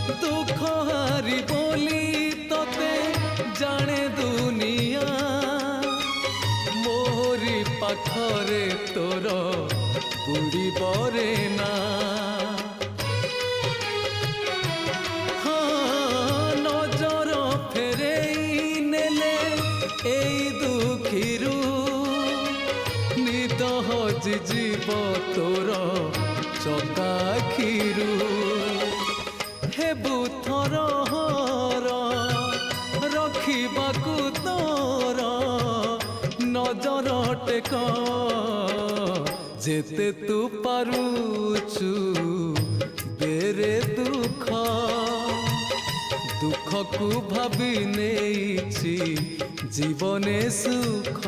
दुख हारी बोली तते जाने दुनिया मोहरी पाखरे तोर बुड़ी बरे ना हाँ नजर फेरेई नेले एई दुखीरू निद हजि जीव तोर चकाखीरू हेबु थर रखिबाकू तोर नजर टेक जेते तू पारुचु बेरे दुख दुख को भाबी नेइछि जीवने सुख।